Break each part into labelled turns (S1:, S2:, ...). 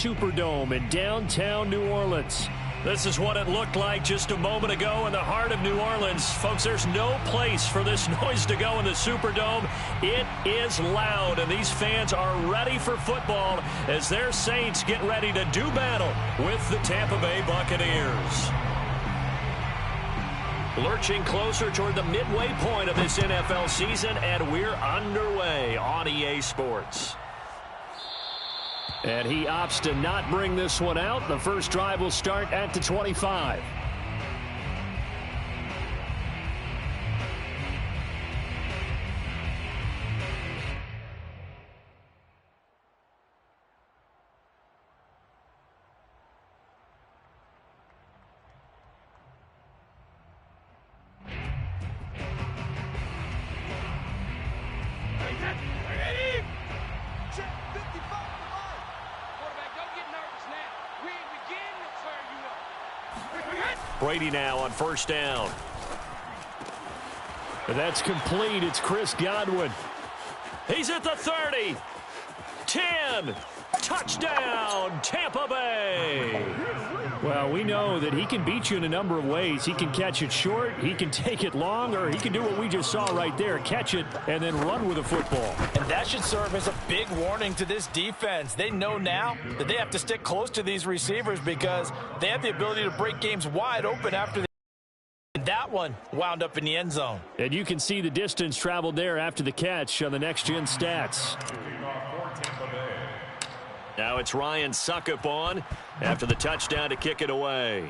S1: Superdome in downtown New Orleans.
S2: This is what it looked like just a moment ago in the heart of New Orleans. Folks, there's no place for this noise to go in the Superdome. It is loud, and these fans are ready for football as their Saints get ready to do battle with the Tampa Bay Buccaneers. Lurching closer toward the midway point of this NFL season, and we're underway on EA Sports.
S1: And he opts to not bring this one out. The first drive will start at the 25.
S2: Brady now on first down.
S1: That's complete. It's Chris Godwin.
S2: He's at the 30. 10. Touchdown, Tampa Bay.
S1: Well, we know that he can beat you in a number of ways. He can catch it short, he can take it long, or he can do what we just saw right there, catch it and then run with the football.
S3: And that should serve as a big warning to this defense. They know now that they have to stick close to these receivers because they have the ability to break games wide open after that one wound up in the end zone.
S1: And you can see the distance traveled there after the catch on the next-gen stats.
S2: Now it's Ryan Suckup on after the touchdown to kick it away.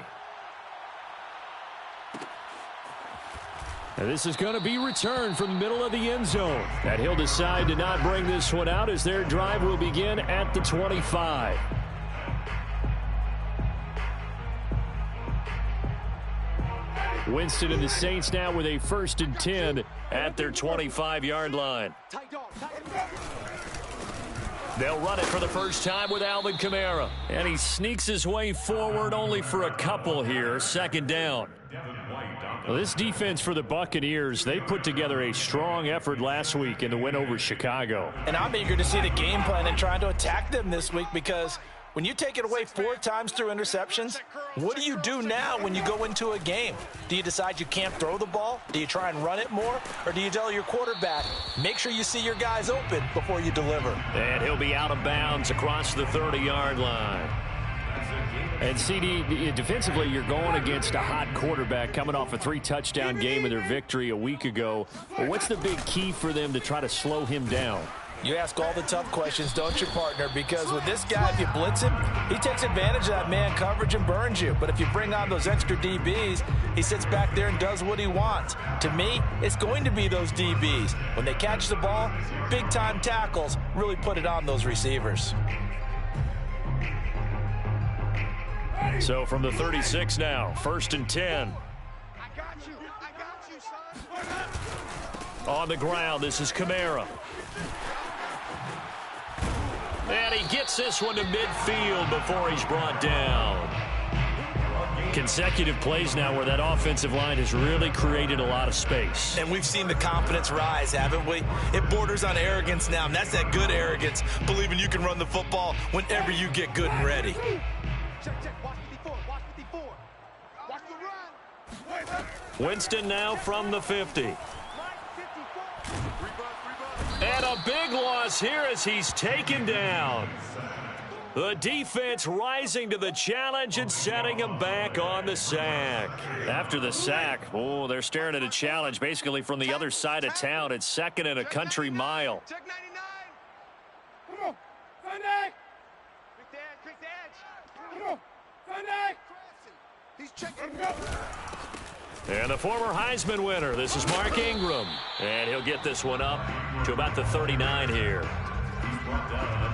S1: And this is going to be returned from the middle of the end zone. And he'll decide to not bring this one out as their drive will begin at the 25. Winston and the Saints now with a 1st and 10
S2: at their 25-yard line. They'll run it for the first time with Alvin Kamara. And he sneaks his way forward only for a couple here. 2nd down.
S1: Well, this defense for the Buccaneers, they put together a strong effort last week in the win over Chicago.
S3: And I'm eager to see the game plan and trying to attack them this week because when you take it away 4 times through interceptions, what do you do now when you go into a game? Do you decide you can't throw the ball? Do you try and run it more? Or do you tell your quarterback, make sure you see your guys open before you deliver?
S2: And he'll be out of bounds across the 30-yard line.
S1: And CD, defensively, you're going against a hot quarterback coming off a 3-touchdown game in their victory a week ago. But what's the big key for them to try to slow him down?
S3: You ask all the tough questions, don't you, partner? Because with this guy, if you blitz him, he takes advantage of that man coverage and burns you. But if you bring on those extra DBs, he sits back there and does what he wants. To me, it's going to be those DBs. When they catch the ball, big-time tackles really put it on those receivers.
S2: So from the 36 now, 1st and 10.
S4: I got you, son.
S2: On the ground, this is Kamara. And he gets this one to midfield before he's brought down. Consecutive plays now where that offensive line has really created a lot of space.
S3: And we've seen the confidence rise, haven't we? It borders on arrogance now, and that's that good arrogance, believing you can run the football whenever you get good and ready.
S4: Check. Watch 54. Watch the run.
S2: Winston now from the 50. And a big loss here as he's taken down. The defense rising to the challenge and setting him back on the sack. After the sack, oh, they're staring at a challenge basically from the other side of town. It's 2nd and a country mile.
S4: Check 99. Come on, Sunday. Quick the edge. Come on, Sunday. He's checking.
S2: And the former Heisman winner, this is Mark Ingram. And he'll get this one up to about the 39 here.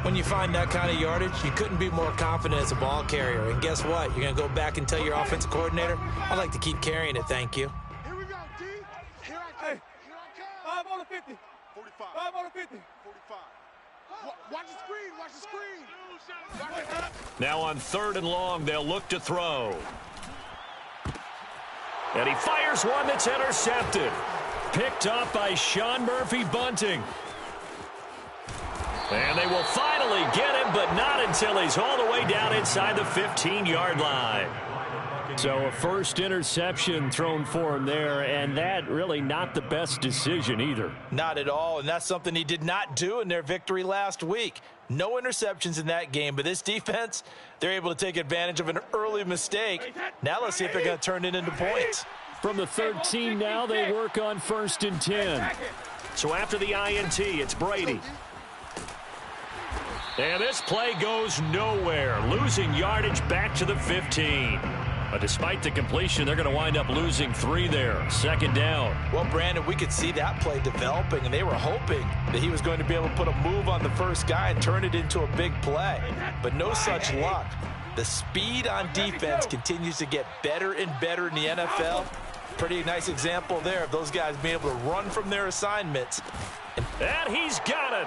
S3: When you find that kind of yardage, you couldn't be more confident as a ball carrier. And guess what? You're going to go back and tell your offensive coordinator, I'd like to keep carrying it, thank you.
S4: Here we go, D. Here I come. 5 on the 50. 45. 5 on the 50. 45. Watch the screen.
S2: Now on 3rd and long, they'll look to throw. And he fires one that's intercepted. Picked up by Sean Murphy-Bunting. And they will finally get him, but not until he's all the way down inside the 15-yard line.
S1: So a first interception thrown for him there, and that really not the best decision either.
S3: Not at all, and that's something he did not do in their victory last week. No interceptions in that game, but this defense, they're able to take advantage of an early mistake. Now let's see if they're going to turn it into points.
S1: From the 13 now, they work on 1st and 10.
S2: So after the INT, it's Brady. And this play goes nowhere, losing yardage back to the 15. But despite the completion, they're going to wind up losing 3 there. 2nd down.
S3: Well, Brandon, we could see that play developing, and they were hoping that he was going to be able to put a move on the first guy and turn it into a big play. But no such luck. The speed on defense continues to get better and better in the NFL. Pretty nice example there of those guys being able to run from their assignments.
S2: And he's got it.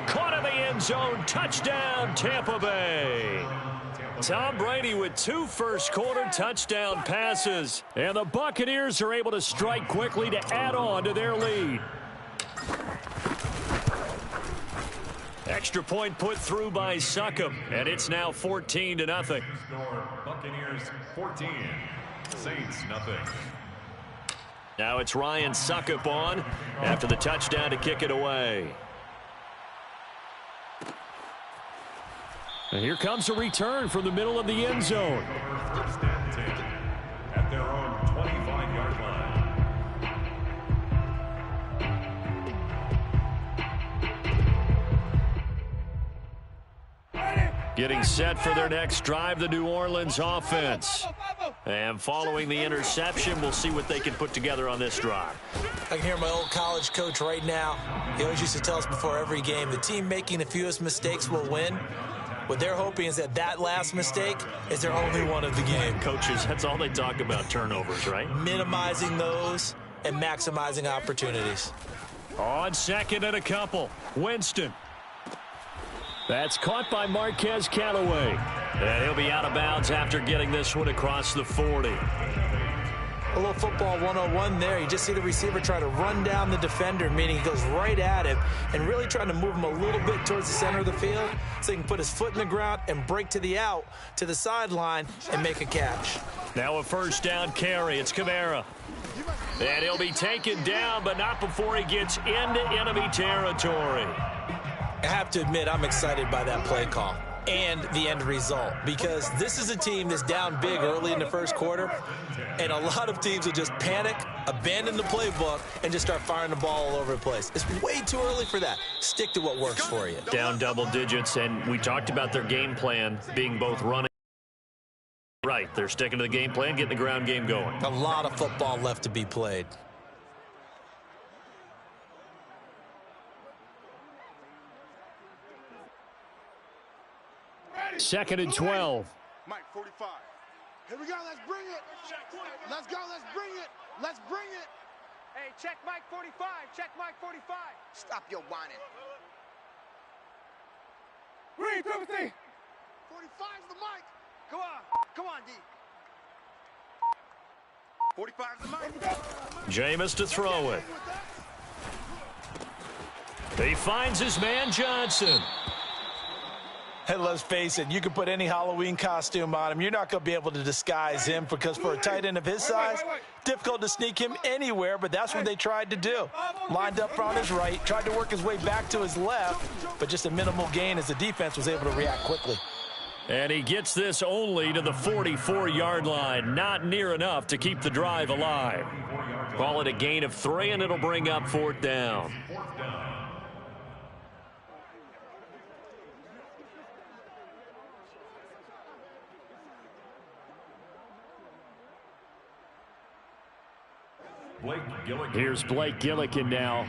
S2: Caught in the end zone. Touchdown, Tampa Bay. Tom Brady with 2 first-quarter touchdown passes. And the Buccaneers are able to strike quickly to add on to their lead. Extra point put through by Succop, and it's now 14-0.
S5: Buccaneers 14, Saints nothing.
S2: Now it's Ryan Succop on after the touchdown to kick it away.
S1: And here comes a return from the middle of the end zone.
S5: First and 10 at their own 25-yard line.
S2: Getting set for their next drive, the New Orleans offense. And following the interception, we'll see what they can put together on this drive.
S3: I can hear my old college coach right now. He always used to tell us before every game, the team making the fewest mistakes will win. What they're hoping is that last mistake is their only one of the game.
S2: Coaches, that's all they talk about, turnovers, right?
S3: Minimizing those and maximizing opportunities.
S2: On 2nd and a couple, Winston.
S1: That's caught by Marquez Callaway.
S2: And he'll be out of bounds after getting this one across the 40.
S3: A little football 101 there. You just see the receiver try to run down the defender, meaning he goes right at him and really trying to move him a little bit towards the center of the field so he can put his foot in the ground and break to the out, to the sideline, and make a catch.
S2: Now a first down carry. It's Kamara. And he'll be taken down, but not before he gets into enemy territory.
S3: I have to admit, I'm excited by that play call and the end result, because this is a team that's down big early in the first quarter, and a lot of teams will just panic, abandon the playbook, and just start firing the ball all over the place. It's way too early for that. Stick to what works for you.
S2: Down double digits, and we talked about their game plan being both running. Right, they're sticking to the game plan, getting the ground game going.
S3: A lot of football left to be played.
S1: Second and 12.
S4: Mike, 45. Here we go. Let's bring it. Let's go. Let's bring it. Let's bring it.
S6: Hey, check Mike 45. Check Mike 45.
S7: Stop your whining.
S4: Read, Timothy. 45's the mic.
S6: Come on. Come on, D.
S7: 45's the mic.
S2: Jameis to throw it. He finds his man Johnson.
S3: And let's face it, you can put any Halloween costume on him. You're not going to be able to disguise him, because for a tight end of his size, difficult to sneak him anywhere, but that's what they tried to do. Lined up on his right, tried to work his way back to his left, but just a minimal gain as the defense was able to react quickly.
S2: And he gets this only to the 44-yard line. Not near enough to keep the drive alive. Call it a gain of 3, and it'll bring up 4th down.
S1: Here's Blake Gillikin now.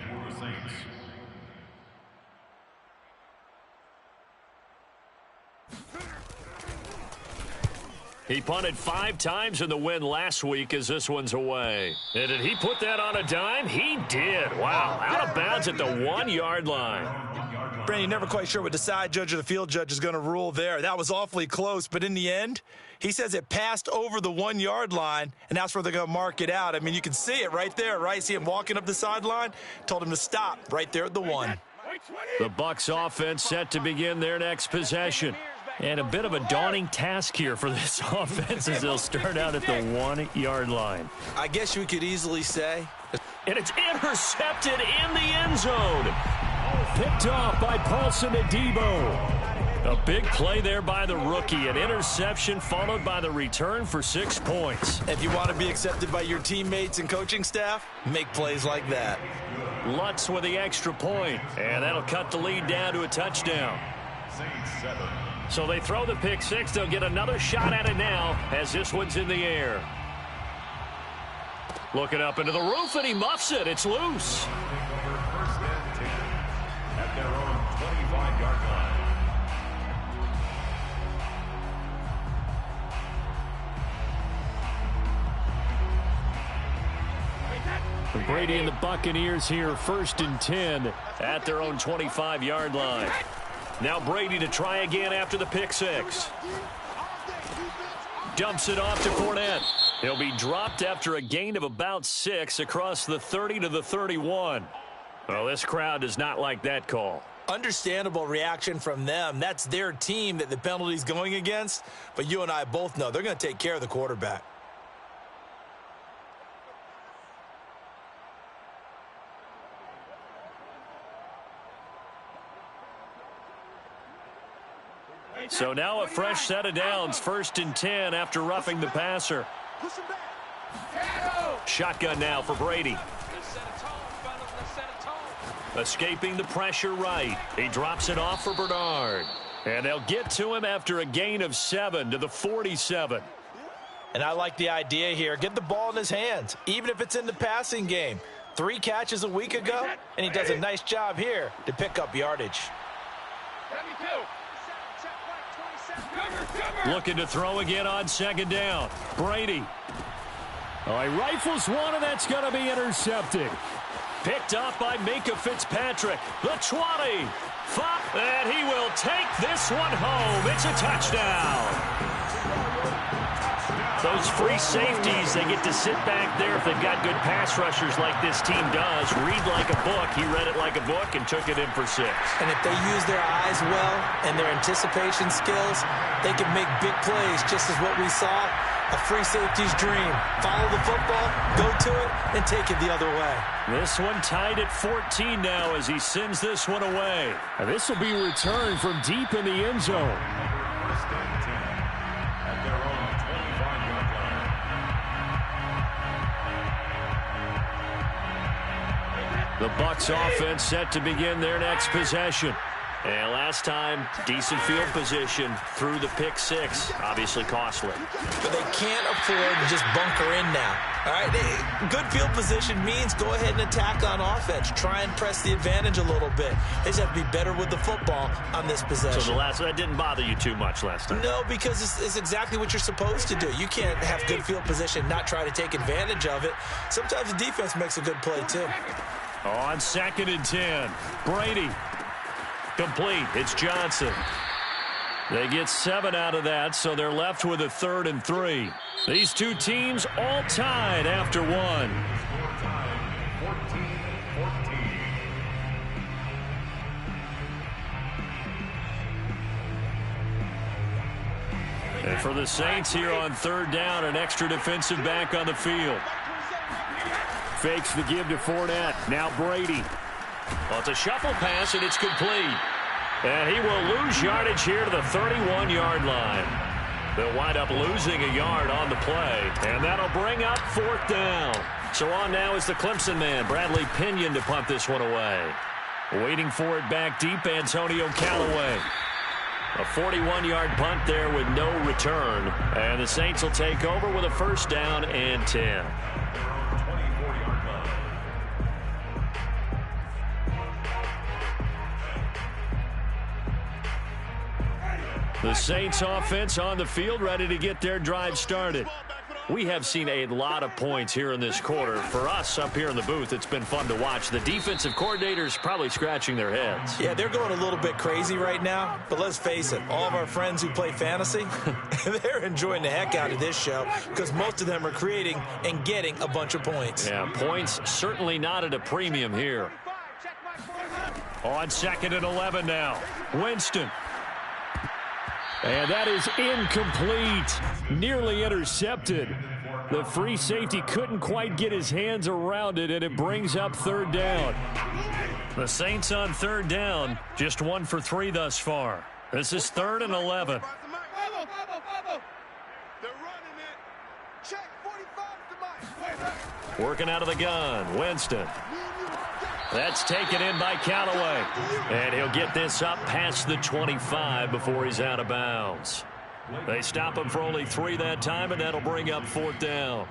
S2: He punted 5 times in the win last week as this one's away. And did he put that on a dime? He did. Wow, out of bounds at the 1-yard line.
S3: Brandon, you're never quite sure what the side judge or the field judge is going to rule there. That was awfully close, but in the end, he says it passed over the 1-yard line, and that's where they're going to mark it out. I mean, you can see it right there, right? See him walking up the sideline? Told him to stop right there at the 1.
S2: The Bucs offense set to begin their next possession. And a bit of a daunting task here for this offense as they'll start out at the 1-yard line.
S3: I guess you could easily say.
S2: And it's intercepted in the end zone.
S1: Picked off by Paulson Adebo.
S2: A big play there by the rookie. An interception followed by the return for 6 points.
S3: If you want to be accepted by your teammates and coaching staff, make plays like that.
S2: Lutz with the extra point, and that'll cut the lead down to a touchdown. So they throw the pick six. They'll get another shot at it now as this one's in the air. Looking up into the roof, and he muffs it. It's loose.
S5: At their own 25-yard line.
S1: Brady and the Buccaneers here, 1st and 10
S2: at their own 25-yard line. Now Brady to try again after the pick six. Dumps it off to Fournette. He'll be dropped after a gain of about 6 across the 30 to the 31. Well, this crowd does not like that call.
S3: Understandable reaction from them. That's their team that the penalty's going against. But you and I both know they're going to take care of the quarterback.
S2: So now a fresh set of downs, 1st and 10 after roughing the passer. Shotgun now for Brady. Escaping the pressure right. He drops it off for Bernard. And they'll get to him after a gain of 7 to the 47.
S3: And I like the idea here. Get the ball in his hands, even if it's in the passing game. 3 catches a week ago, and he does a nice job here to pick up yardage.
S2: Looking to throw again on 2nd down. Brady.
S1: Oh, he rifles one, and that's going to be intercepted.
S2: Picked off by Minka Fitzpatrick. The 20. And he will take this one home. It's a touchdown. Those free safeties, they get to sit back there if they've got good pass rushers like this team does. Read like a book. He read it like a book and took it in for 6.
S3: And if they use their eyes well and their anticipation skills, they can make big plays, just as what we saw. A free safety's dream. Follow the football, go to it, and take it the other way.
S2: This one tied at 14 now as he sends this one away.
S1: And this will be returned from deep in the end zone.
S5: 1st and 10 at their own 25-yard line.
S2: The Bucs offense set to begin their next possession. And last time, decent field position through the pick six. Obviously costly.
S3: But they can't afford to just bunker in now. All right, good field position means go ahead and attack on offense. Try and press the advantage a little bit. They just have to be better with the football on this possession.
S2: So that didn't bother you too much last time?
S3: No, because it's exactly what you're supposed to do. You can't have good field position, not try to take advantage of it. Sometimes the defense makes a good play, too.
S2: On 2nd and 10, Brady. Complete. It's Johnson. They get 7 out of that, so they're left with a 3rd and 3. These two teams all tied after 1.
S5: Score time 14-14.
S2: And for the Saints here on 3rd down, an extra defensive back on the field.
S1: Fakes the give to Fournette. Now Brady.
S2: Well, it's a shuffle pass, and it's complete. And he will lose yardage here to the 31-yard line. They'll wind up losing a yard on the play, and that'll bring up 4th down. So on now is the Clemson man, Bradley Pinion, to punt this one away. Waiting for it back deep, Antonio Callaway. A 41-yard punt there with no return. And the Saints will take over with a 1st down and 10. The Saints offense on the field, ready to get their drive started. We have seen a lot of points here in this quarter. For us up here in the booth, it's been fun to watch. The defensive coordinators probably scratching their heads.
S3: Yeah, they're going a little bit crazy right now. But let's face it, all of our friends who play fantasy, they're enjoying the heck out of this show because most of them are creating and getting a bunch of points.
S2: Yeah, points certainly not at a premium here. On 2nd and 11 now. Winston.
S1: And that is incomplete. Nearly intercepted. The free safety couldn't quite get his hands around it, and it brings up 3rd down.
S2: The Saints on 3rd down, just 1 for 3 thus far. This is 3rd and 11. Working out of the gun, Winston. That's taken in by Callaway. And he'll get this up past the 25 before he's out of bounds. They stop him for only 3 that time, and that'll bring up 4th down.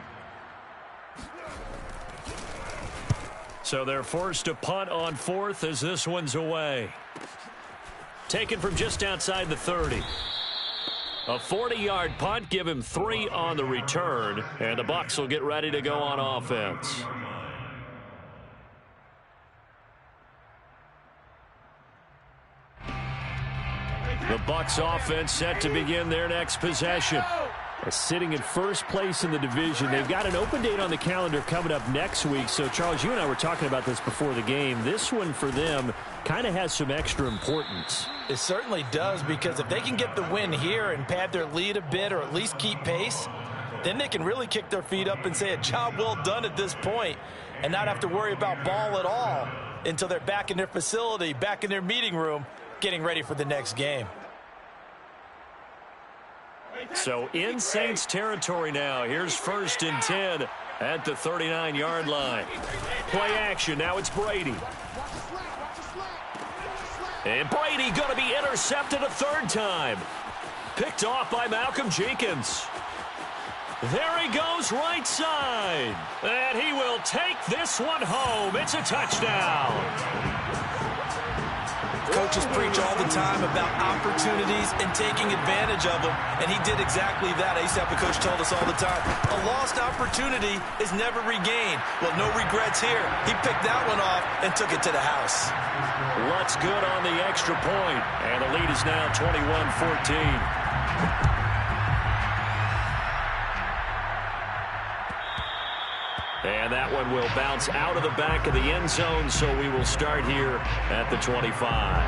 S2: So they're forced to punt on 4th as this one's away. Taken from just outside the 30. A 40-yard punt, give him 3 on the return, and the Bucs will get ready to go on offense. The Bucs offense set to begin their next possession.
S1: Sitting in first place in the division. They've got an open date on the calendar coming up next week. So, Charles, you and I were talking about this before the game. This one for them kind of has some extra importance.
S3: It certainly does, because if they can get the win here and pad their lead a bit or at least keep pace, then they can really kick their feet up and say a job well done at this point and not have to worry about ball at all until they're back in their facility, back in their meeting room, getting ready for the next game.
S2: So in Saints territory now. Here's 1st and 10 at the 39-yard line. Play action. Now it's Brady. And Brady going to be intercepted a 3rd time. Picked off by Malcolm Jenkins. There he goes right side. And he will take this one home. It's a touchdown.
S3: Coaches preach all the time about opportunities and taking advantage of them, and he did exactly that. I used to have a coach told us all the time, a lost opportunity is never regained. Well, no regrets here. He picked that one off and took it to the house.
S2: Lutz good on the extra point, and the lead is now 21-14. And that one will bounce out of the back of the end zone, so we will start here at the 25.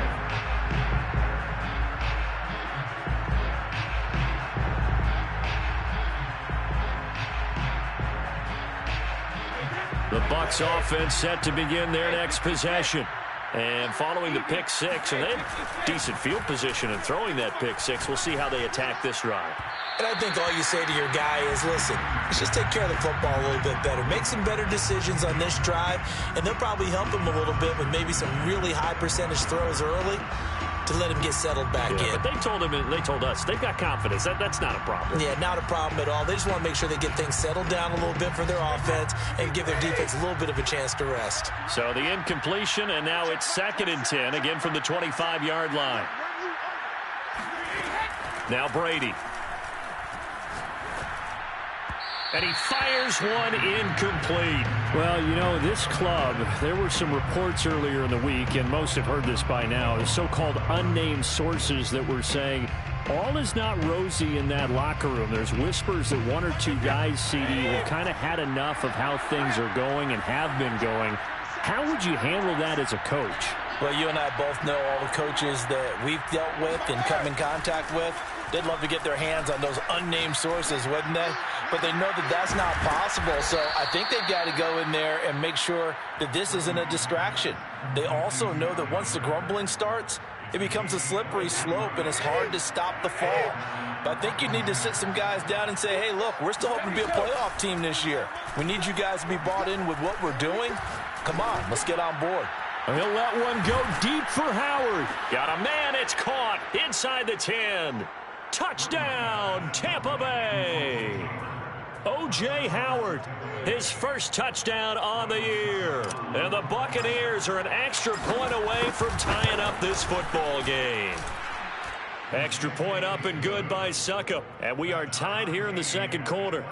S2: The Bucs offense set to begin their next possession. And following the pick 6, and they have decent field position in throwing that pick 6. We'll see how they attack this drive.
S3: And I think all you say to your guy is, listen, let's just take care of the football a little bit better. Make some better decisions on this drive, and they'll probably help him a little bit with maybe some really high percentage throws early to let him get settled back in.
S2: But they told us, they've got confidence. That's not a problem.
S3: Yeah, not a problem at all. They just want to make sure they get things settled down a little bit for their offense and give their defense a little bit of a chance to rest.
S2: So the incompletion, and now it's 2nd and 10, again from the 25-yard line. Now Brady. And he fires one incomplete.
S1: Well, you know, this club, there were some reports earlier in the week, and most have heard this by now, the so-called unnamed sources that were saying all is not rosy in that locker room. There's whispers that 1 or 2 guys, CD, have kind of had enough of how things are going and have been going. How would you handle that as a coach?
S3: Well, you and I both know all the coaches that we've dealt with and come in contact with. They'd love to get their hands on those unnamed sources, wouldn't they? But they know that that's not possible, so I think they've got to go in there and make sure that this isn't a distraction. They also know that once the grumbling starts, it becomes a slippery slope, and it's hard to stop the fall. But I think you need to sit some guys down and say, hey, look, we're still hoping to be a playoff team this year. We need you guys to be bought in with what we're doing. Come on, let's get on board.
S1: He'll let one go deep for Howard.
S2: Got a man, it's caught inside the 10. Touchdown, Tampa Bay. O.J. Howard, his first touchdown on the year. And the Buccaneers are an extra point away from tying up this football game. Extra point up and good by Succop. And we are tied here in the 2nd quarter.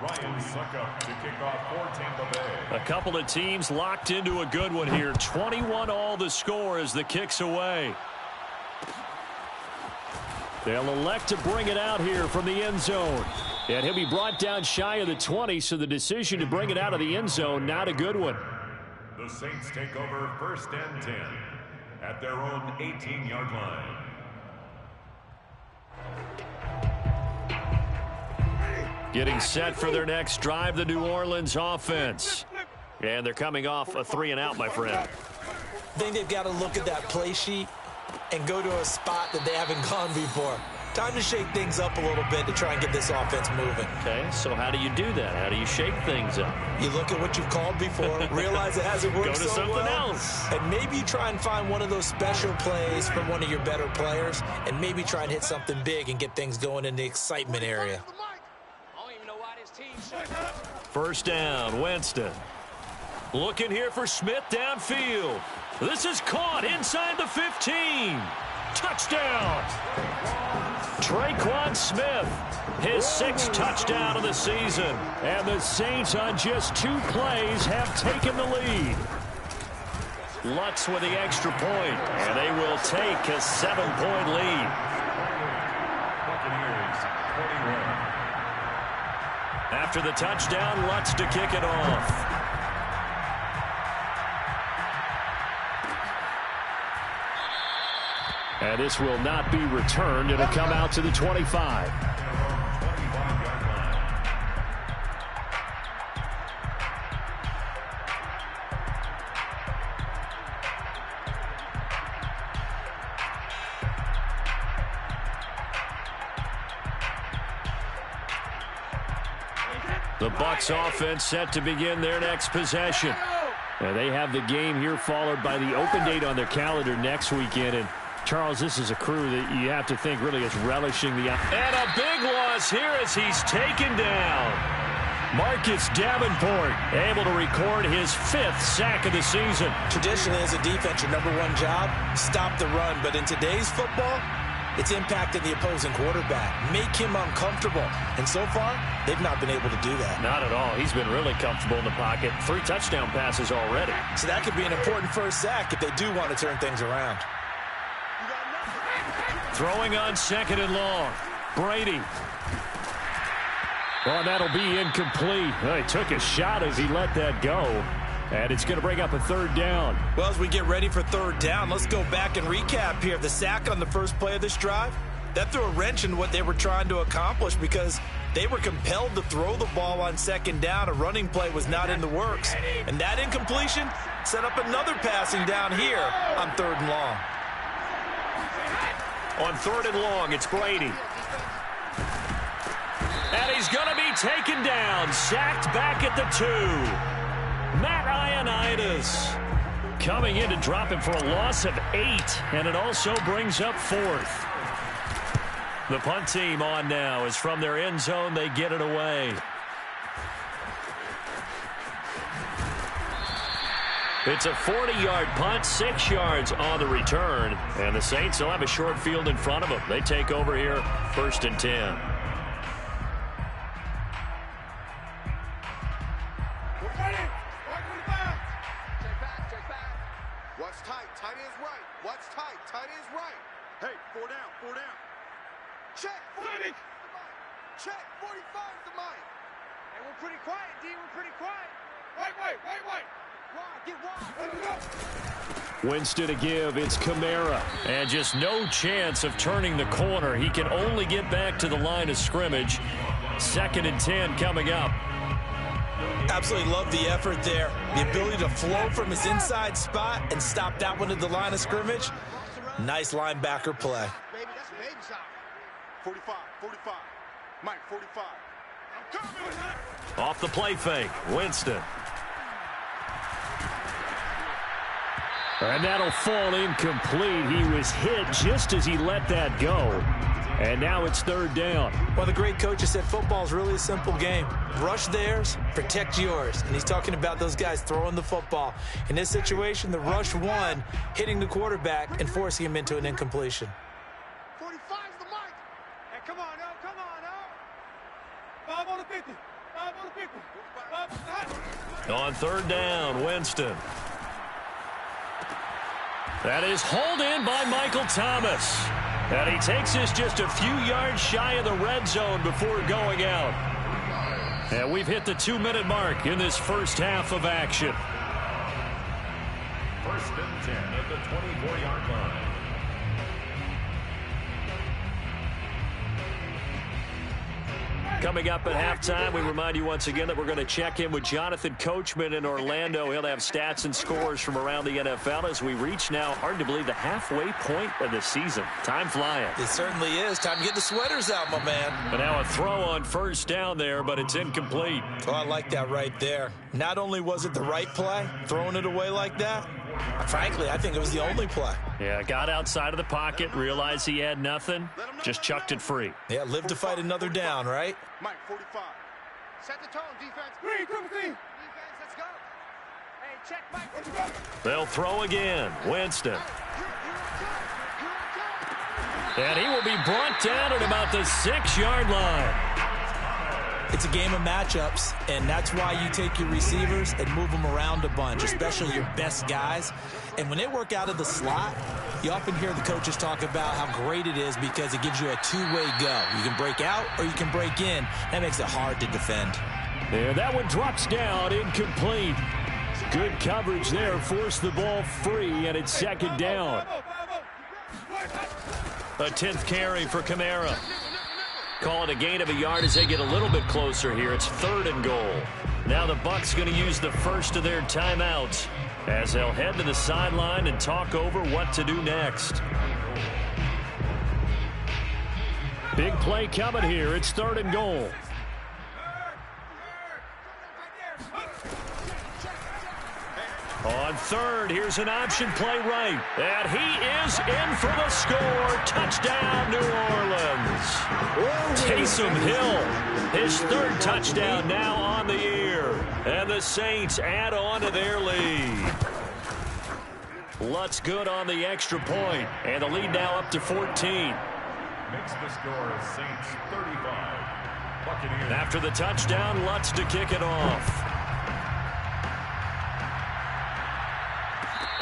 S5: Ryan Succop to kick off for Tampa Bay.
S2: A couple of teams locked into a good one here. 21-all the score as the kick's away. They'll elect to bring it out here from the end zone.
S1: And he'll be brought down shy of the 20, so the decision to bring it out of the end zone, not a good one.
S5: The Saints take over 1st and 10 at their own 18-yard line.
S2: Getting set for their next drive, the New Orleans offense. And they're coming off a 3-and-out, my friend.
S3: I think they've got to look at that play sheet and go to a spot that they haven't gone before. Time to shake things up a little bit to try and get this offense moving.
S2: Okay, so how do you do that? How do you shake things up?
S3: You look at what you've called before, realize it hasn't worked
S2: Go to
S3: so
S2: something
S3: well,
S2: else.
S3: and maybe you try and find one of those special plays from one of your better players, and maybe try and hit something big and get things going in the excitement area.
S6: I don't even know why this team should.
S2: First down, Winston. Looking here for Smith downfield. This is caught inside the 15. Touchdown. Traquan Smith, his 6th touchdown of the season.
S1: And the Saints on just 2 plays have taken the lead.
S2: Lutz with the extra point, and they will take a 7-point lead.
S5: Buccaneers 21.
S2: After the touchdown, Lutz to kick it off.
S1: And this will not be returned. It'll come out to the 25.
S2: The Bucs offense set to begin their next possession.
S1: And they have the game here followed by the open date on their calendar next weekend. And Charles, this is a crew that you have to think really is relishing the...
S2: And a big loss here as he's taken down.
S1: Marcus Davenport able to record his 5th sack of the season.
S3: Traditionally, as a defense, your #1 job, stop the run. But in today's football, it's impacting the opposing quarterback, make him uncomfortable. And so far, they've not been able to do that.
S2: Not at all. He's been really comfortable in the pocket. 3 touchdown passes already.
S3: So that could be an important first sack if they do want to turn things around.
S2: Throwing on 2nd and long. Brady.
S1: Well, that'll be incomplete. Well, he took a shot as he let that go. And it's going to bring up a 3rd down.
S3: Well, as we get ready for 3rd down, let's go back and recap here. The sack on the first play of this drive, that threw a wrench in what they were trying to accomplish because they were compelled to throw the ball on 2nd down. A running play was not in the works. And that incompletion set up another passing down here on 3rd and long.
S2: On 3rd and long, it's Brady. And he's going to be taken down. Sacked back at the 2. Matt Ioannidis coming in to drop him for a loss of 8. And it also brings up 4th. The punt team on now is from their end zone. They get it away. It's a 40-yard punt, 6 yards on the return. And the Saints will have a short field in front of them. They take over here, 1st and 10.
S4: What's tight? Tight is right. What's tight? Tight is right. Hey, 4 down, 4 down. Check, 40. Check, 45 is the mic.
S6: Hey, we're pretty quiet, D. We're pretty quiet.
S4: Wait.
S6: Wide, get wide.
S1: Winston to give. It's Kamara.
S2: And just no chance of turning the corner. He can only get back to the line of scrimmage. 2nd and 10 coming up.
S3: Absolutely love the effort there. The ability to flow from his inside spot and stop that one at the line of scrimmage. Nice linebacker play.
S4: Baby, that's a baby shot. 45. Mike, 45. I'm coming.
S2: Off the play fake, Winston.
S1: And that'll fall incomplete. He was hit just as he let that go. And now it's 3rd down.
S3: Well, the great coach has said football is really a simple game. Rush theirs, protect yours. And he's talking about those guys throwing the football. In this situation, the rush won, hitting the quarterback and forcing him into an incompletion.
S4: 45 is the mic.
S6: Hey, come on, now.
S4: 5 on the 50. 5 on the 50. 5 on the 100.
S2: On 3rd down, Winston. That is hauled in by Michael Thomas. And he takes us just a few yards shy of the red zone before going out. And we've hit the 2-minute mark in this first half of action.
S5: First and 10 at the 24-yard line.
S2: Coming up at halftime, we remind you once again that we're going to check in with Jonathan Coachman in Orlando. He'll have stats and scores from around the NFL as we reach now, hard to believe, the halfway point of the season. Time flying.
S3: It certainly is. Time to get the sweaters out, my man.
S2: And now a throw on first down there, but it's incomplete.
S3: Oh, I like that right there. Not only was it the right play, throwing it away like that, frankly, I think it was the only play.
S2: Yeah, got outside of the pocket, realized he had nothing, just chucked it free.
S3: Yeah, live to fight another down, right?
S4: Mike, 45.
S6: Set the tone, defense.
S4: Green, triple T.
S6: Defense, let's go. Hey, check Mike.
S2: They'll throw again. Winston. And he will be brought down at about the 6-yard line.
S3: It's a game of matchups, and that's why you take your receivers and move them around a bunch, especially your best guys. And when they work out of the slot, you often hear the coaches talk about how great it is because it gives you a two-way go. You can break out or you can break in. That makes it hard to defend.
S2: And that one drops down, incomplete. Good coverage there, forced the ball free, and it's second down. A 10th carry for Kamara. Call it a gain of a yard as they get a little bit closer here. It's 3rd and goal. Now the Bucs going to use the first of their timeouts as they'll head to the sideline and talk over what to do next. Big play coming here. It's 3rd and goal. On 3rd, here's an option play right. And he is in for the score. Touchdown, New Orleans. Taysom Hill, his 3rd touchdown now on the year. And the Saints add on to their lead. Lutz good on the extra point. And the lead now up to 14.
S5: Makes the score Saints 35. Buccaneers.
S2: After the touchdown, Lutz to kick it off.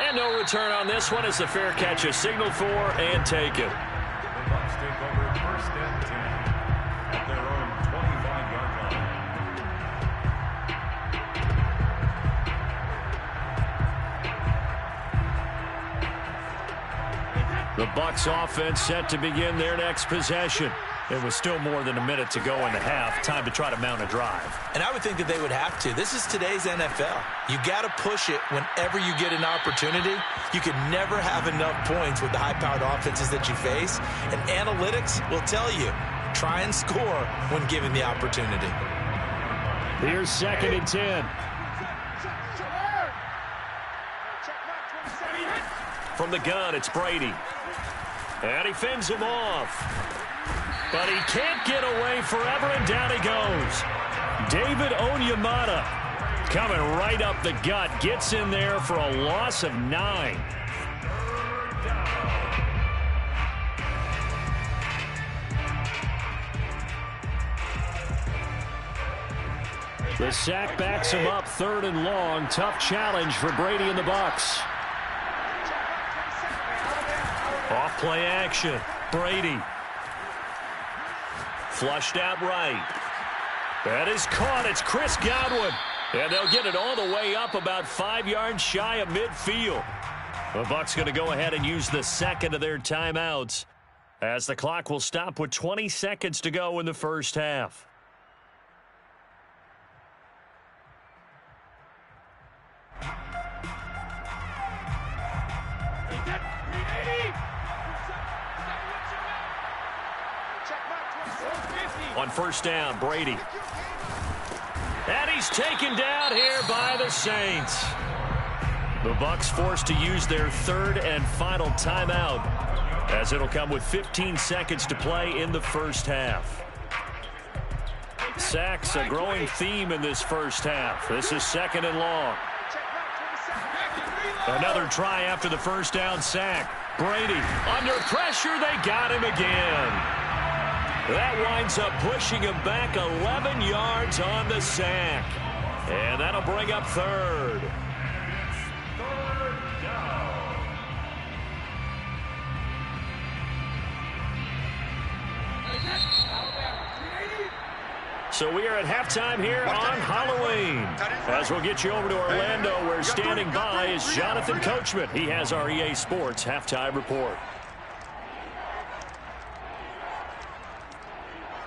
S2: And no return on this one as the fair catch is signaled for and taken.
S5: The Bucs take over first and 10 at their own 25-yard line.
S2: The Bucs offense set to begin their next possession. It was still more than a minute to go in the half. Time to try to mount a drive.
S3: And I would think that they would have to. This is today's NFL. You got to push it whenever you get an opportunity. You can never have enough points with the high-powered offenses that you face. And analytics will tell you, try and score when given the opportunity.
S2: Here's 2nd and 10. From the gun, it's Brady. And he fends him off. But he can't get away forever, and down he goes. David Onyemata coming right up the gut. Gets in there for a loss of 9. The sack backs him up 3rd and long. Tough challenge for Brady and the Bucs. Off play action. Brady. Flushed out right. That is caught. It's Chris Godwin. And they'll get it all the way up about 5 yards shy of midfield. The Bucs going to go ahead and use the 2nd of their timeouts as the clock will stop with 20 seconds to go in the first half. On first down, Brady. And he's taken down here by the Saints. The Bucs forced to use their 3rd and final timeout as it'll come with 15 seconds to play in the first half. Sacks a growing theme in this first half. This is 2nd and long. Another try after the first down sack. Brady under pressure. They got him again. That winds up pushing him back 11 yards on the sack. And that'll bring up 3rd. So we are at halftime here on Halloween. As we'll get you over to Orlando, where standing by is Jonathan Coachman. He has our EA Sports halftime report.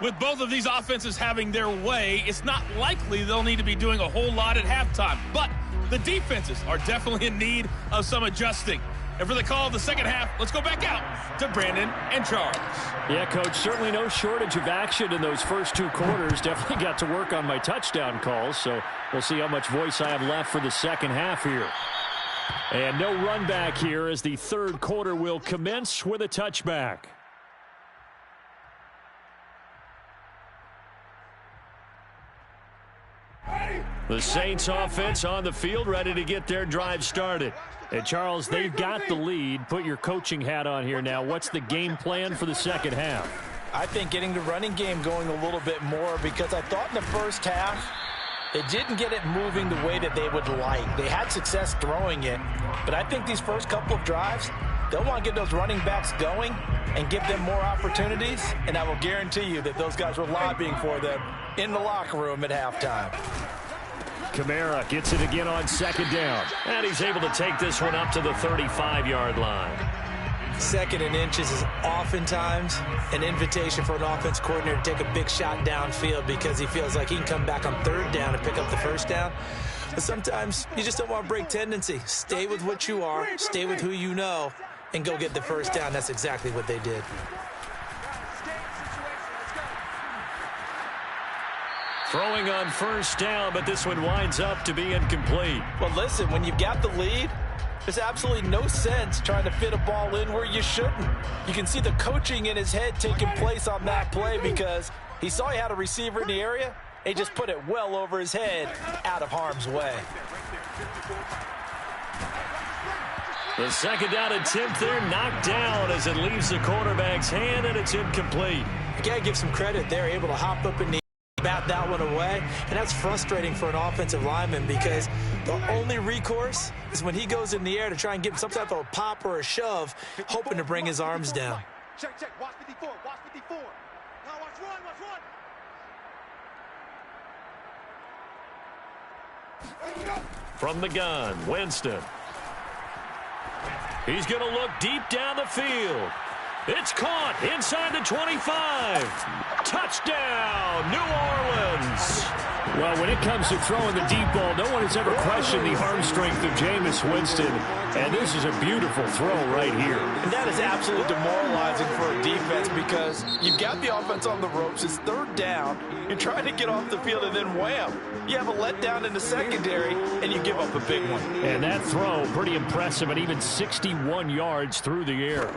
S8: With both of these offenses having their way, it's not likely they'll need to be doing a whole lot at halftime. But the defenses are definitely in need of some adjusting. And for the call of the second half, let's go back out to Brandon and Charles.
S1: Yeah, Coach, certainly no shortage of action in those first 2 quarters. Definitely got to work on my touchdown calls, so we'll see how much voice I have left for the second half here. And no run back here as the third quarter will commence with a touchback. The Saints offense on the field, ready to get their drive started. And Charles, they've got the lead. Put your coaching hat on here now. What's the game plan for the second half?
S3: I think getting the running game going a little bit more, because I thought in the first half they didn't get it moving the way that they would like. They had success throwing it, but I think these first couple of drives, they'll want to get those running backs going and give them more opportunities, and I will guarantee you that those guys were lobbying for them in the locker room at halftime.
S1: Kamara gets it again on second down.
S2: And he's able to take this one up to the 35-yard line.
S3: Second and inches is oftentimes an invitation for an offense coordinator to take a big shot downfield because he feels like he can come back on third down and pick up the first down. But sometimes you just don't want to break tendency. Stay with what you are, stay with who you know, and go get the first down. That's exactly what they did.
S2: Throwing on first down, but this one winds up to be incomplete.
S3: Well, listen, when you've got the lead, there's absolutely no sense trying to fit a ball in where you shouldn't. You can see the coaching in his head taking place on that play because he saw he had a receiver in the area. He just put it well over his head, out of harm's way.
S2: The second down attempt there knocked down as it leaves the quarterback's hand, and it's incomplete.
S3: You got to give some credit. They're able to hop up in the bat that one away, and that's frustrating for an offensive lineman because the only recourse is when he goes in the air to try and give some type of a pop or a shove, hoping to bring his arms down.
S4: Check, watch 54, watch 54. Now watch run.
S2: From the gun, Winston. He's going to look deep down the field. It's caught inside the 25. Touchdown, New Orleans.
S1: Well, when it comes to throwing the deep ball, no one has ever questioned the arm strength of Jameis Winston. And this is a beautiful throw right here.
S3: And that is absolutely demoralizing for a defense because you've got the offense on the ropes. It's third down. You're trying to get off the field, and then wham, you have a letdown in the secondary, and you give up a big one.
S1: And that throw, pretty impressive, at even 61 yards through the air.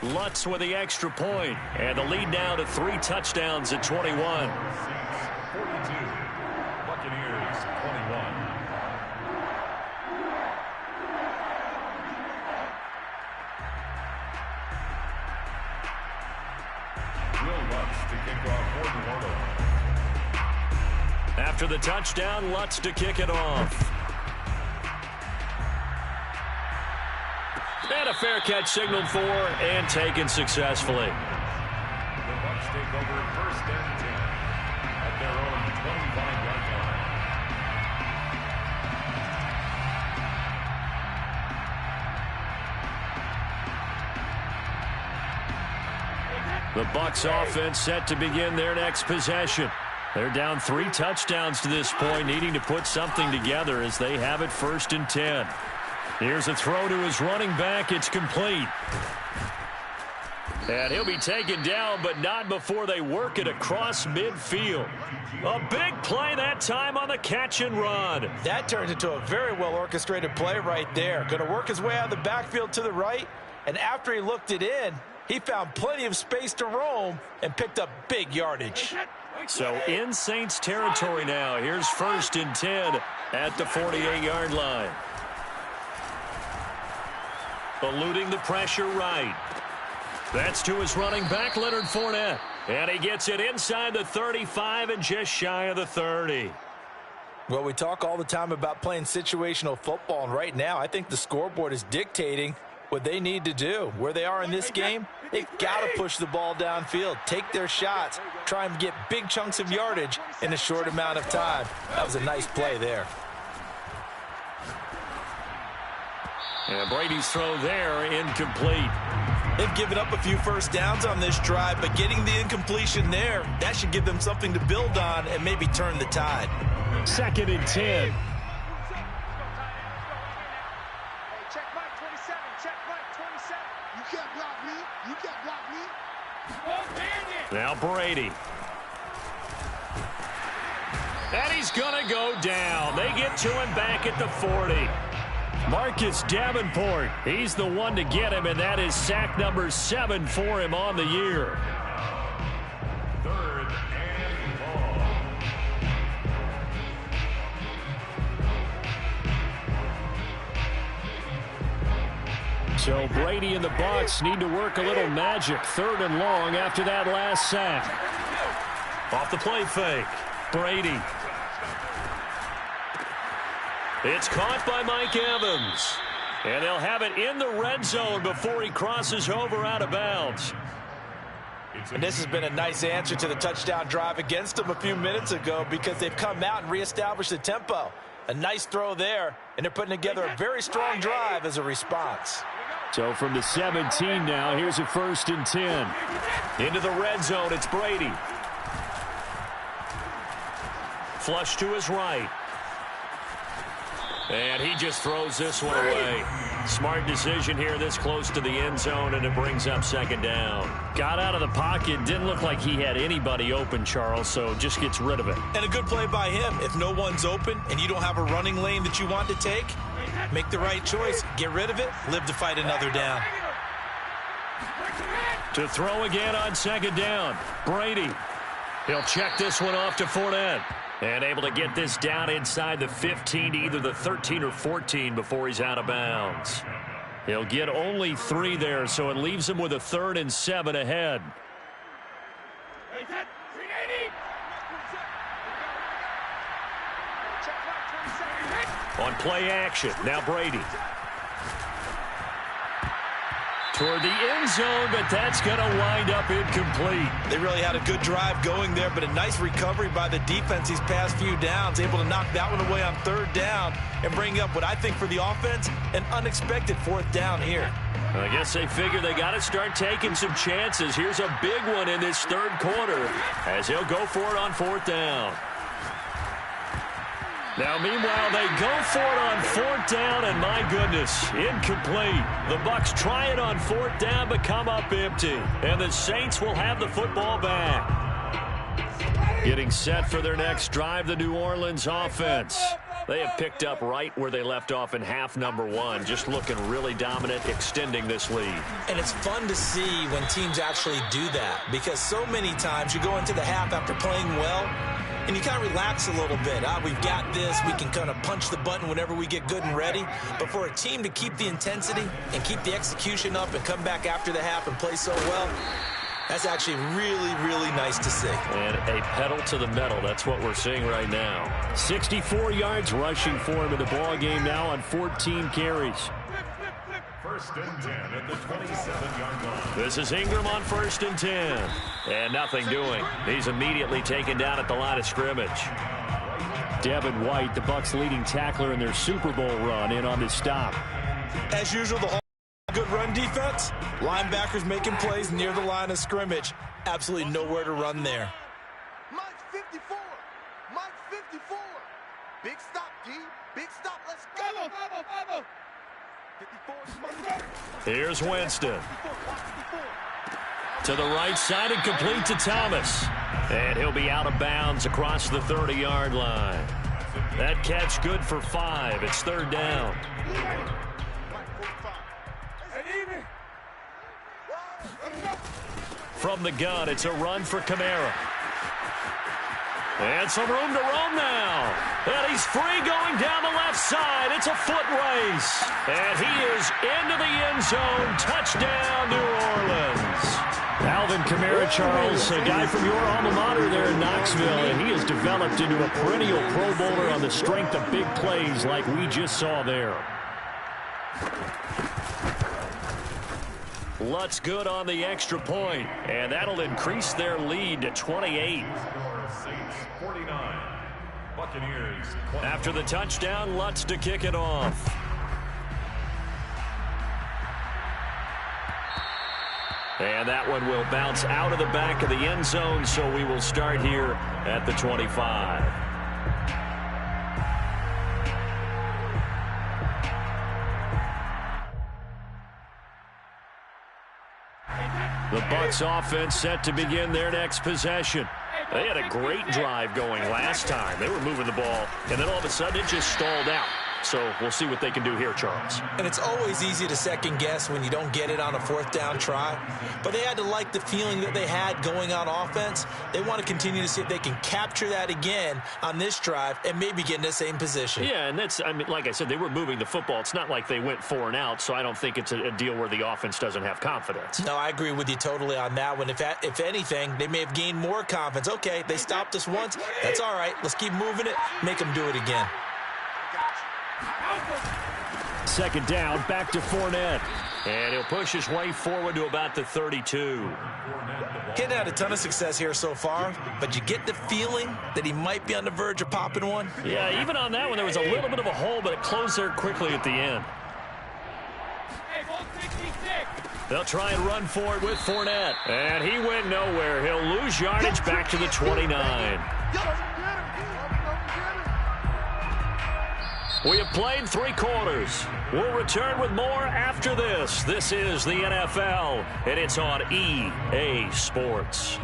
S2: Lutz with the extra point, and the lead now to 3 touchdowns at 21.
S5: 42, Buccaneers 21. Will Lutz to kick off for New Orleans.
S2: After the touchdown, Lutz to kick it off. And a fair catch signaled for and taken successfully.
S5: The Bucs take over first and 10 at their own 25-yard line.
S2: The Bucs offense set to begin their next possession. They're down 3 touchdowns to this point, needing to put something together as they have it first and 10. Here's a throw to his running back. It's complete. And he'll be taken down, but not before they work it across midfield. A big play that time on the catch and run.
S3: That turns into a very well-orchestrated play right there. Going to work his way out of the backfield to the right, and after he looked it in, he found plenty of space to roam and picked up big yardage.
S2: So in Saints territory now. Here's first and 10 at the 48-yard line. Eluding the pressure right. That's to his running back, Leonard Fournette. And he gets it inside the 35 and just shy of the 30.
S3: Well, we talk all the time about playing situational football, and right now I think the scoreboard is dictating what they need to do. Where they are in this game, they've got to push the ball downfield, take their shots, try and get big chunks of yardage in a short amount of time. That was a nice play there.
S2: And Brady's throw there, incomplete.
S3: They've given up a few first downs on this drive, but getting the incompletion there, that should give them something to build on and maybe turn the tide.
S1: 2nd and 10.
S2: Now Brady. And he's going to go down. They get to him back at the 40.
S1: Marcus Davenport, he's the one to get him, and that is sack number 7 for him on the year.
S5: 3rd and ball.
S1: So Brady and the Bucs need to work a little magic. 3rd and long after that last sack.
S2: Off the play fake. Brady. It's caught by Mike Evans. And they'll have it in the red zone before he crosses over out of bounds.
S3: And this has been a nice answer to the touchdown drive against them a few minutes ago because they've come out and reestablished the tempo. A nice throw there, and they're putting together a very strong drive as a response.
S1: So from the 17 now, here's a 1st and 10.
S2: Into the red zone, it's Brady. Flush to his right. And he just throws this one away. Smart decision here this close to the end zone, and it brings up 2nd down.
S1: Got out of the pocket. Didn't look like he had anybody open, Charles, so just gets rid of it.
S3: And a good play by him. If no one's open and you don't have a running lane that you want to take, make the right choice. Get rid of it. Live to fight another down.
S1: To throw again on 2nd down. Brady. He'll check this one off to Fournette.
S2: And able to get this down inside the 15 to either the 13 or 14 before he's out of bounds.
S1: He'll get only 3 there, so it leaves him with a 3rd and 7 ahead.
S2: On play action, now Brady.
S1: Toward the end zone, but that's going to wind up incomplete.
S3: They really had a good drive going there, but a nice recovery by the defense these past few downs, able to knock that one away on 3rd down and bring up what I think for the offense, an unexpected 4th down here.
S2: I guess they figure they got to start taking some chances. Here's a big one in this 3rd quarter as he'll go for it on 4th down.
S1: Now, meanwhile, they go for it on 4th down, and my goodness, incomplete. The Bucs try it on 4th down, but come up empty. And the Saints will have the football back. Getting set for their next drive, the New Orleans offense.
S2: They have picked up right where they left off in half number 1, just looking really dominant, extending this lead.
S3: And it's fun to see when teams actually do that, because so many times you go into the half after playing well, and you kind of relax a little bit. We've got this. We can kind of punch the button whenever we get good and ready. But for a team to keep the intensity and keep the execution up and come back after the half and play so well, that's actually really, really nice to see.
S2: And a pedal to the metal. That's what we're seeing right now.
S1: 64 yards rushing for him in the ball game now on 14 carries.
S5: 1st and 10 at the 27-yard line.
S2: This is Ingram on 1st and 10. And nothing doing. He's immediately taken down at the line of scrimmage.
S1: Devin White, the Bucs' leading tackler in their Super Bowl run, in on this stop.
S3: As usual, the good run defense. Linebackers making plays near the line of scrimmage. Absolutely nowhere to run there.
S4: Mike 54. Mike 54. Big stop, D. Big stop. Let's go. 54.
S2: Here's Winston. To the right side and complete to Thomas. And he'll be out of bounds across the 30-yard line. That catch good for 5. It's 3rd down. From the gun, it's a run for Kamara. And some room to roam now. And he's free going down the left side. It's a foot race. And he is into the end zone. Touchdown, New Orleans.
S1: Alvin Kamara, Charles, a guy from your alma mater there in Knoxville, and he has developed into a perennial Pro Bowler on the strength of big plays like we just saw there.
S2: Lutz good on the extra point, and that'll increase their lead to 28.
S5: Saints 49. Buccaneers 20.
S2: After the touchdown, Lutz to kick it off. And that one will bounce out of the back of the end zone, so we will start here at the 25. The Bucs offense set to begin their next possession. They had a great drive going last time. They were moving the ball, and then all of a sudden it just stalled out. So we'll see what they can do here, Charles.
S3: And it's always easy to second guess when you don't get it on a fourth down try. But they had to like the feeling that they had going on offense. They want to continue to see if they can capture that again on this drive and maybe get in the same position.
S2: Yeah, and that's, I mean, like I said, they were moving the football. It's not like they went 4 and out, so I don't think it's a deal where the offense doesn't have confidence.
S3: No, I agree with you totally on that one. If anything, they may have gained more confidence. Okay, they stopped us once. That's all right. Let's keep moving it. Make them do it again.
S1: Second down, back to Fournette.
S2: And he'll push his way forward to about the 32.
S3: Hadn't had a ton of success here so far, but you get the feeling that he might be on the verge of popping one.
S2: Yeah, even on that one, there was a little bit of a hole, but it closed there quickly at the end. They'll try and run for it with Fournette. And he went nowhere. He'll lose yardage back to the 29. We have played 3 quarters. We'll return with more after this. This is the NFL, and it's on EA Sports.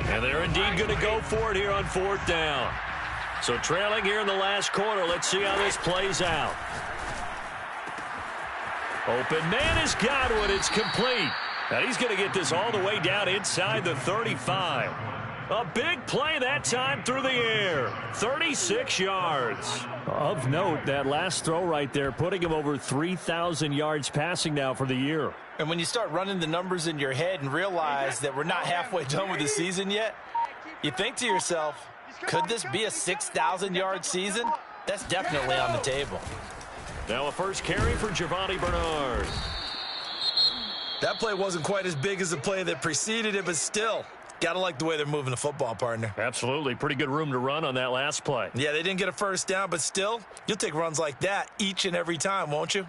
S2: And they're indeed going to go for it here on 4th down. So trailing here in the last quarter. Let's see how this plays out. Open man is Godwin. It's complete. And he's going to get this all the way down inside the 35. A big play that time through the air. 36 yards.
S1: Of note, that last throw right there, putting him over 3,000 yards passing now for the year.
S3: And when you start running the numbers in your head and realize that we're not halfway done with the season yet, you think to yourself, could this be a 6,000-yard season? That's definitely on the table.
S2: Now a first carry for Giovanni Bernard.
S3: That play wasn't quite as big as the play that preceded it, but still, got to like the way they're moving the football, partner.
S2: Absolutely. Pretty good room to run on that last play.
S3: Yeah, they didn't get a first down, but still, you'll take runs like that each and every time, won't you?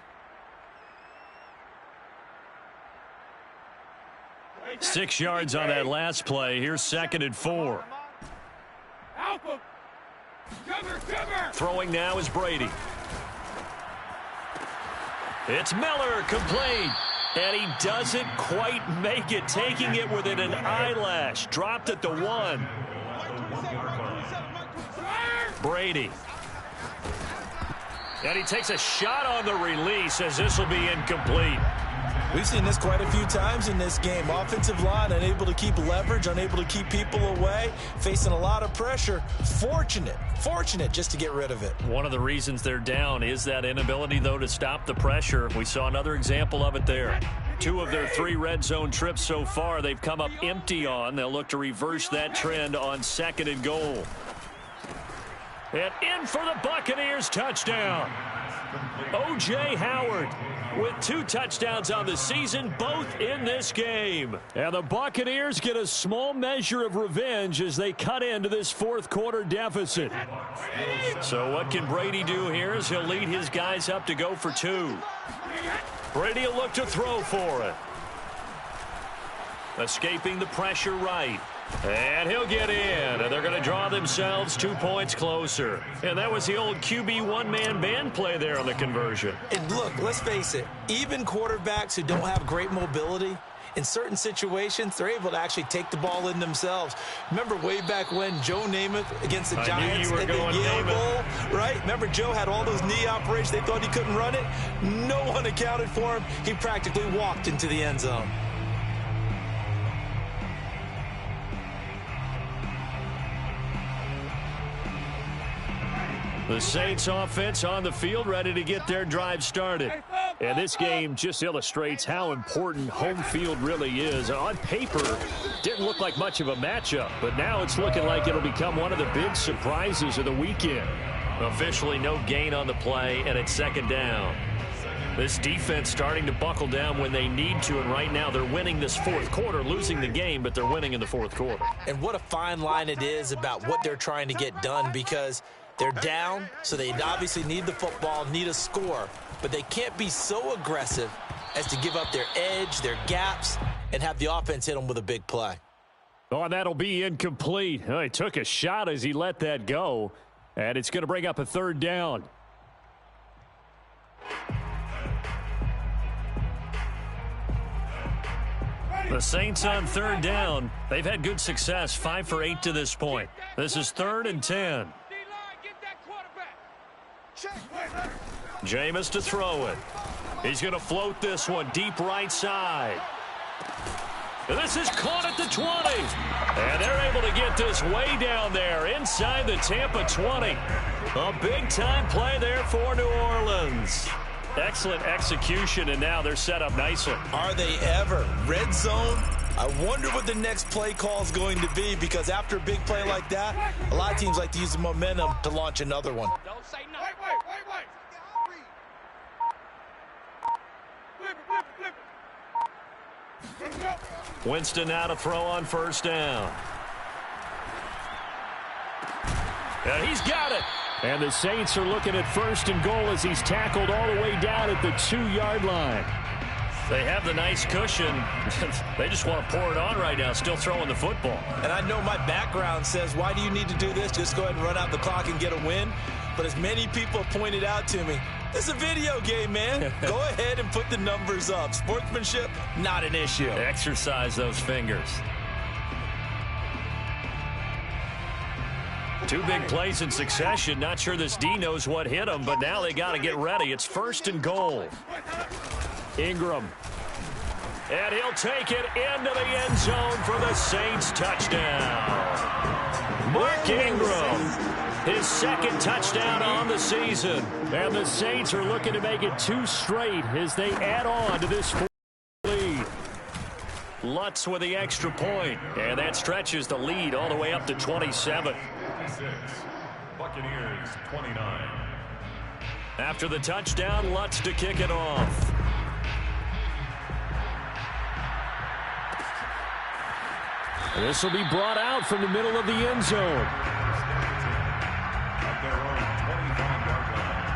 S2: 6 yards on that last play. Here's 2nd and 4. Throwing now is Brady. It's Miller, complete. And he doesn't quite make it, taking it within an eyelash. Dropped at the 1. Brady. And he takes a shot on the release as this will be incomplete.
S3: We've seen this quite a few times in this game. Offensive line unable to keep leverage, unable to keep people away, facing a lot of pressure. Fortunate just to get rid of it.
S2: One of the reasons they're down is that inability, though, to stop the pressure. We saw another example of it there. 2 of their 3 red zone trips so far, they've come up empty on. They'll look to reverse that trend on 2nd and goal. And in for the Buccaneers, touchdown. O.J. Howard with 2 touchdowns on the season, both in this game.
S1: And the Buccaneers get a small measure of revenge as they cut into this 4th quarter deficit.
S2: So what can Brady do here as he'll lead his guys up to go for 2. Brady will look to throw for it. Escaping the pressure right. And he'll get in, and they're going to draw themselves 2 points closer. And that was the old QB one-man band play there on the conversion.
S3: And look, let's face it, even quarterbacks who don't have great mobility, in certain situations, they're able to actually take the ball in themselves. Remember way back when Joe Namath against the Giants at the Yale Bowl, right? Remember Joe had all those knee operations. They thought he couldn't run it. No one accounted for him. He practically walked into the end zone.
S1: The Saints offense on the field, ready to get their drive started. And this game just illustrates how important home field really is. On paper, didn't look like much of a matchup, but now it's looking like it'll become one of the big surprises of the weekend.
S2: Officially no gain on the play, and it's second down. This defense starting to buckle down when they need to, and right now they're winning this fourth quarter, losing the game, but they're winning in the fourth quarter.
S3: And what a fine line it is about what they're trying to get done, because they're down, so they obviously need the football, need a score, but they can't be so aggressive as to give up their edge, their gaps, and have the offense hit them with a big play.
S1: Oh, and that'll be incomplete. Oh, he took a shot as he let that go, and it's going to bring up a third down.
S2: The Saints on third down. They've had good success, 5 for 8 to this point. This is 3rd and 10. Jameis to throw it. He's going to float this one deep right side. And this is caught at the 20. And they're able to get this way down there inside the Tampa 20. A big-time play there for New Orleans. Excellent execution, and now they're set up nicely.
S3: Are they ever? Red zone? I wonder what the next play call is going to be, because after a big play like that, a lot of teams like to use the momentum to launch another one.
S6: Don't say no. Wait. Flip it.
S2: Winston now to throw on first down. And he's got it.
S1: And the Saints are looking at 1st and goal as he's tackled all the way down at the 2-yard line.
S2: They have the nice cushion. They just want to pour it on right now, still throwing the football.
S3: And I know my background says, why do you need to do this? Just go ahead and run out the clock and get a win. But as many people pointed out to me, this is a video game, man. Go ahead and put the numbers up. Sportsmanship, not an issue.
S2: Exercise those fingers. 2 big plays in succession. Not sure this D knows what hit him, but now they got to get ready. It's 1st and goal.
S1: Ingram.
S2: And he'll take it into the end zone for the Saints touchdown. Mark Ingram, his 2nd touchdown on the season.
S1: And the Saints are looking to make it 2 straight as they add on to this lead.
S2: Lutz with the extra point, and that stretches the lead all the way up to 27.
S5: 26, Buccaneers 29.
S2: After the touchdown, Lutz to kick it off.
S1: This will be brought out from the middle of the end zone.
S5: At their own 25-yard line.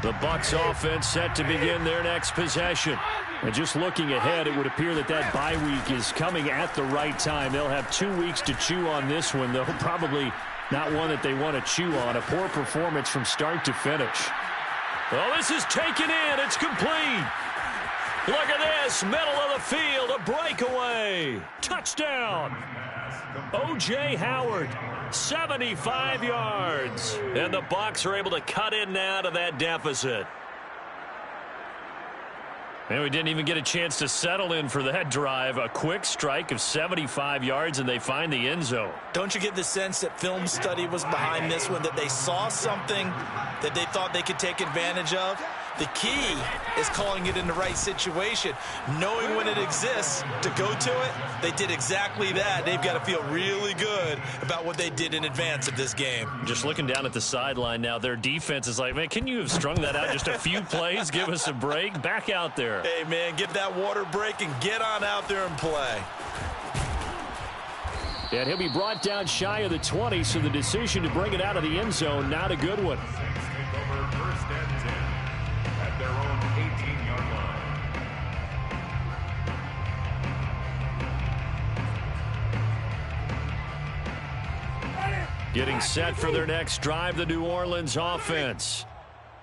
S1: The Bucs offense set to begin their next possession. And just looking ahead, it would appear that bye week is coming at the right time. They'll have 2 weeks to chew on this one, though probably not one that they want to chew on. A poor performance from start to finish.
S2: Oh, this is taken in. It's complete. Look at this. Middle of the field. A breakaway. Touchdown. O.J. Howard. 75 yards. And the Bucs are able to cut in now to that deficit. And we didn't even get a chance to settle in for that drive. A quick strike of 75 yards, and they find the end zone.
S3: Don't you get the sense that film study was behind this one, that they saw something that they thought they could take advantage of? The key is calling it in the right situation, knowing when it exists to go to it. They did exactly that. They've got to feel really good about what they did in advance of this game.
S2: Just looking down at the sideline now, their defense is like, man, can you have strung that out just a few plays? Give us a break. Back out there.
S3: Hey, man, get that water break and get on out there and play.
S1: And he'll be brought down shy of the 20, so the decision to bring it out of the end zone, not a good one.
S5: Take over 1st and 10 at their own 18-yard line.
S2: Getting set for their next drive, the New Orleans offense.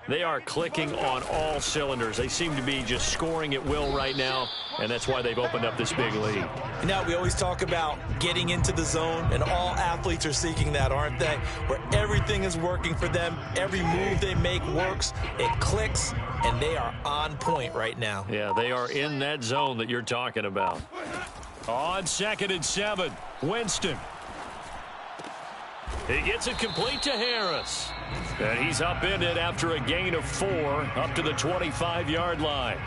S2: They are clicking on all cylinders. They seem to be just scoring at will right now, and that's why they've opened up this big lead.
S3: Now, we always talk about getting into the zone, and all athletes are seeking that, aren't they? Where everything is working for them. Every move they make works. It clicks, and they are on point right now.
S2: Yeah, they are in that zone that you're talking about. On 2nd and 7, Winston. He gets it complete to Harris. And he's upended after a gain of 4 up to the 25-yard line.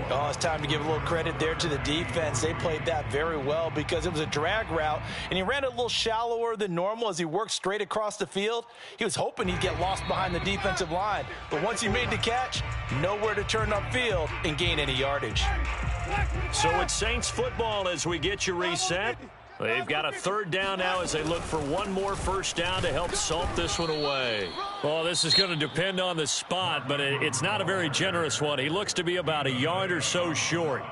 S3: Oh, it's time to give a little credit there to the defense. They played that very well because it was a drag route, and he ran it a little shallower than normal as he worked straight across the field. He was hoping he'd get lost behind the defensive line, but once he made the catch, nowhere to turn upfield and gain any yardage.
S2: So it's Saints football as we get you reset. They've got a 3rd down now as they look for one more first down to help salt this one away. Well, this is going to depend on the spot, but it's not a very generous one. He looks to be about a yard or so short.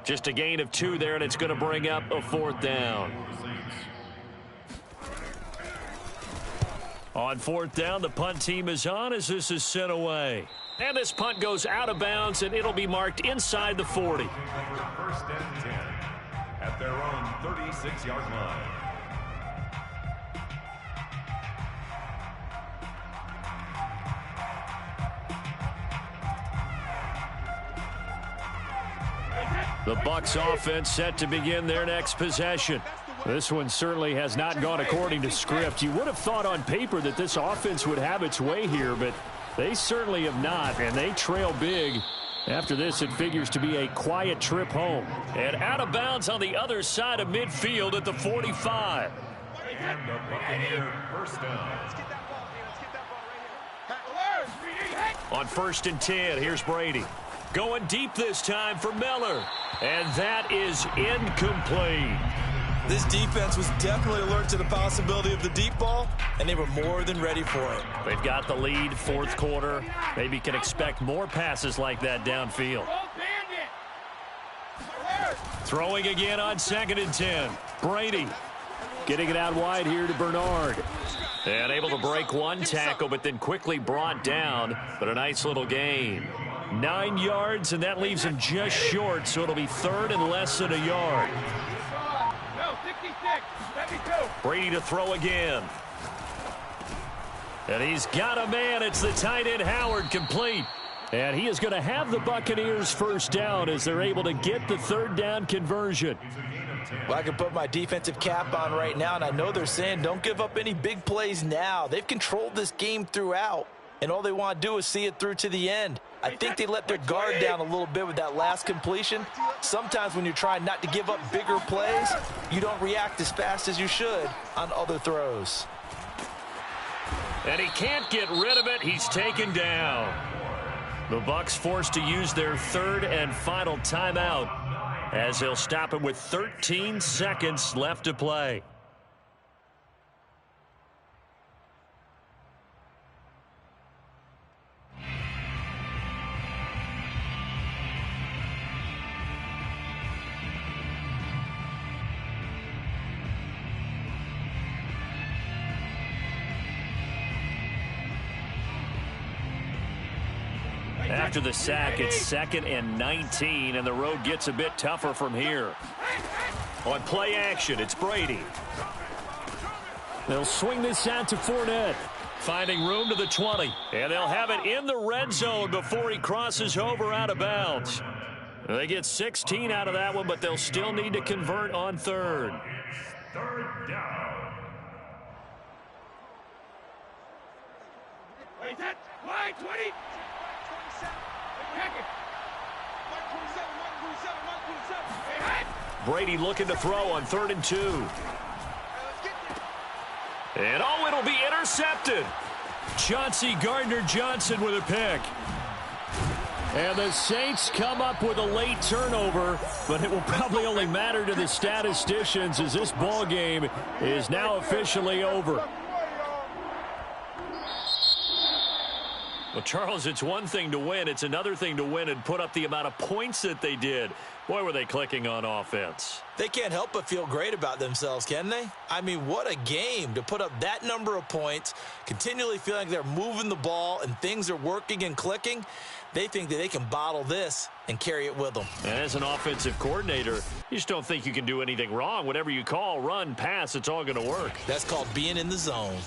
S2: Just a gain of 2 there, and it's going to bring up a 4th down. On 4th down, the punt team is on as this is sent away. And this punt goes out of bounds, and it'll be marked inside the 40.
S5: 1st and 10 at their own 36-yard line.
S2: The Bucs offense set to begin their next possession.
S1: This one certainly has not gone according to script. You would have thought on paper that this offense would have its way here, but they certainly have not, and they trail big. After this, it figures to be a quiet trip home.
S2: And out of bounds on the other side of midfield at the 45.
S5: And the Buccaneer 1st down.
S2: On 1st and 10, here's Brady. Going deep this time for Miller. And that is incomplete.
S3: This defense was definitely alert to the possibility of the deep ball, and they were more than ready for it.
S2: They've got the lead, 4th quarter. Maybe can expect more passes like that downfield. Throwing again on 2nd and 10. Brady getting it out wide here to Bernard. And able to break one tackle, but then quickly brought down. But a nice little gain. 9 yards, and that leaves him just short, so it'll be 3rd and less than a yard. Brady to throw again. And he's got a man. It's the tight end Howard, complete.
S1: And he is going to have the Buccaneers first down as they're able to get the 3rd down conversion.
S3: Well, I can put my defensive cap on right now, and I know they're saying don't give up any big plays now. They've controlled this game throughout, and all they want to do is see it through to the end. I think they let their guard down a little bit with that last completion. Sometimes when you're trying not to give up bigger plays, you don't react as fast as you should on other throws.
S2: And he can't get rid of it. He's taken down. The Bucs forced to use their 3rd and final timeout as they'll stop it with 13 seconds left to play. After the sack, it's 2nd and 19, and the road gets a bit tougher from here. On play action, it's Brady.
S1: They'll swing this out to Fournette.
S2: Finding room to the 20, and they'll have it in the red zone before he crosses over out of bounds. They get 16 out of that one, but they'll still need to convert on 3rd.
S5: 3rd down.
S6: Wait, that wide 20.
S2: Brady looking to throw on 3rd and 2. And oh, it'll be intercepted.
S1: Chauncey Gardner-Johnson with a pick. And the Saints come up with a late turnover, but it will probably only matter to the statisticians as this ball game is now officially over.
S2: Well, Charles, it's one thing to win. It's another thing to win and put up the amount of points that they did. Boy, were they clicking on offense.
S3: They can't help but feel great about themselves, can they? I mean, what a game to put up that number of points, continually feeling like they're moving the ball and things are working and clicking. They think that they can bottle this and carry it with them.
S2: And as an offensive coordinator, you just don't think you can do anything wrong. Whatever you call, run, pass, it's all going to work.
S3: That's called being in the zone.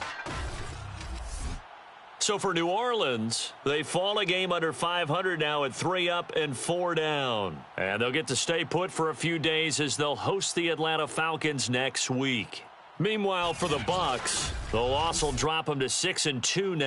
S2: So for New Orleans, they fall a game under 500 now at 3 up and 4 down. And they'll get to stay put for a few days as they'll host the Atlanta Falcons next week. Meanwhile, for the Bucs, the loss will drop them to 6-2 now.